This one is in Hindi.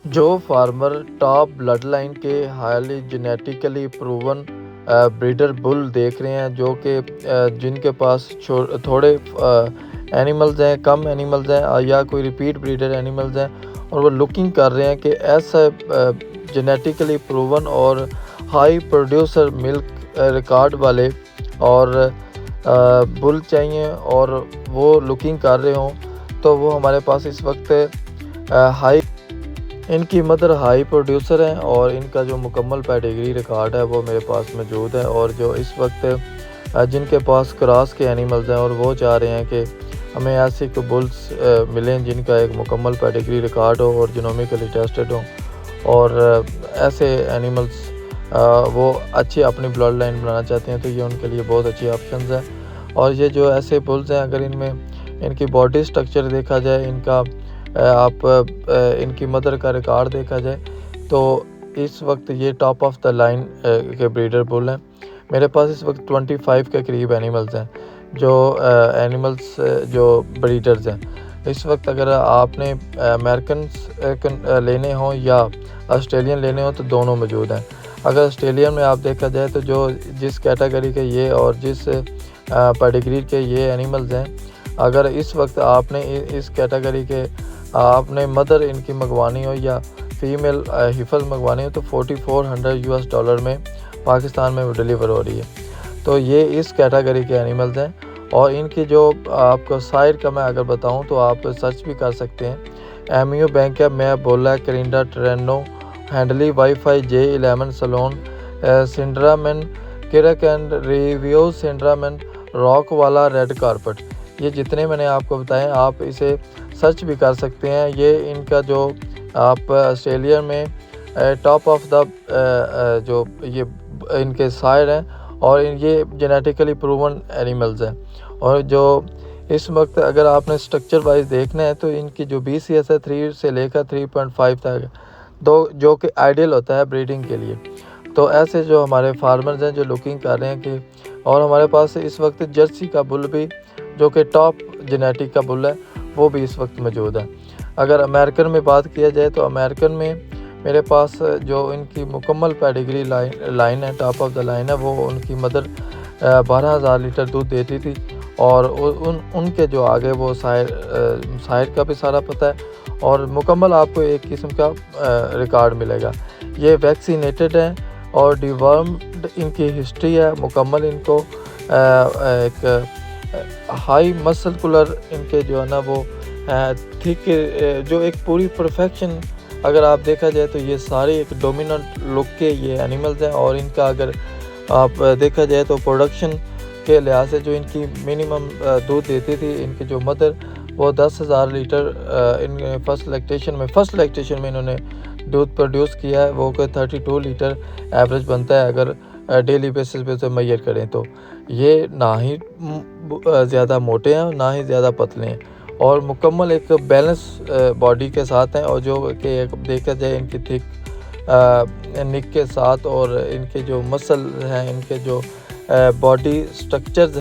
जो फार्मर टॉप ब्लड लाइन के highly genetically proven breeder bull देख रहे हैं, जो कि जिनके पास थोड़े एनिमल्स हैं, कम एनिमल्स हैं या कोई रिपीट ब्रीडर एनिमल्स हैं, और वो लुकिंग कर रहे हैं कि ऐसा जेनेटिकली प्रूवन और हाई प्रोड्यूसर मिल्क रिकॉर्ड वाले और बुल चाहिए और वो लुकिंग कर रहे हों, तो वो हमारे पास इस वक्त हाई इनकी मदर हाई प्रोड्यूसर हैं और इनका जो मुकम्मल पेडिग्री रिकॉर्ड है वो मेरे पास मौजूद है। और जो इस वक्त जिनके पास क्रॉस के एनिमल्स हैं और वो चाह रहे हैं कि हमें ऐसे को बुल्स मिलें जिनका एक मुकम्मल पेडिग्री रिकॉर्ड हो और जीनोमिकली टेस्टेड हो, और ऐसे एनिमल्स वो अच्छी अपनी ब्लड लाइन बनाना चाहते हैं, तो ये उनके लिए बहुत अच्छी ऑप्शंस है। और ये जो ऐसे बुल्स हैं, अगर इनमें इनकी बॉडी स्ट्रक्चर देखा जाए, इनका इनकी मदर का रिकॉर्ड देखा जाए, तो इस वक्त ये टॉप ऑफ द लाइन के ब्रीडर बुल हैं। मेरे पास इस वक्त 25 के करीब एनिमल्स हैं, जो एनिमल्स जो ब्रीडर्स हैं। इस वक्त अगर आपने अमेरिकन लेने हों या ऑस्ट्रेलियन लेने हों तो दोनों मौजूद हैं। अगर ऑस्ट्रेलियन में आप देखा जाए तो जो जिस कैटेगरी के ये और जिस पेडिग्री के ये एनिमल्स हैं, अगर इस वक्त आपने इस कैटेगरी के आपने मदर इनकी मंगवानी हो या फ़ीमेल हिफल मंगवानी हो तो $4400 में पाकिस्तान में वो डिलीवर हो रही है। तो ये इस कैटेगरी के एनिमल्स हैं। और इनकी जो आपको साइड का मैं अगर बताऊं तो आप सर्च भी कर सकते हैं। एमयू बैंक है, मैं बोला, करिंडा, ट्रेनो, हैंडली, वाईफाई, J11, सलोन, सिंड्रामन, किरक एंड रिव्यू, सिंड्रामन, रॉक वाला, रेड कारपेट, ये जितने मैंने आपको बताएं आप इसे सर्च भी कर सकते हैं। ये इनका जो आप ऑस्ट्रेलिया में टॉप ऑफ द जो ये इनके साइड हैं और ये जेनेटिकली प्रूवन एनिमल्स हैं। और जो इस वक्त अगर आपने स्ट्रक्चर वाइज देखना है तो इनकी जो BCS है 3 से लेकर 3.5 तक, जो कि आइडियल होता है ब्रीडिंग के लिए। तो ऐसे जो हमारे फार्मर्स हैं जो लुकिंग कर रहे हैं कि, और हमारे पास इस वक्त जर्सी का बुल भी जो कि टॉप जेनेटिक का बुल है वो भी इस वक्त मौजूद है। अगर अमेरिकन में बात किया जाए तो अमेरिकन में मेरे पास जो इनकी मुकम्मल पेडिग्री लाइन है, टॉप ऑफ द लाइन है, वो उनकी मदर 12,000 लीटर दूध देती थी। और उनके जो आगे वो साइड का भी सारा पता है और मुकम्मल आपको एक किस्म का रिकॉर्ड मिलेगा। ये वैक्सीनेटेड हैं और डिवर्म्ड इनकी हिस्ट्री है मुकम्मल। इनको एक हाई मसलकुलर इनके जो है ना वो थिक जो एक पूरी परफेक्शन अगर आप देखा जाए तो ये सारे एक डोमिनेंट लुक के ये एनिमल्स हैं। और इनका अगर आप देखा जाए तो प्रोडक्शन के लिहाज से जो इनकी मिनिमम दूध देती थी इनकी जो मदर, वो 10,000 लीटर इन फर्स्ट लैक्टेशन में इन्होंने दूध प्रोड्यूस किया है, वो कोई 32 लीटर एवरेज बनता है अगर डेली बेसिस पे से मेजर करें। तो ये ना ही ज़्यादा मोटे हैं ना ही ज़्यादा पतले हैं और मुकम्मल एक बैलेंस बॉडी के साथ हैं। और जो कि देखा जाए इनकी थिक निक के साथ और इनके जो मसल हैं, इनके जो बॉडी स्ट्रक्चर्स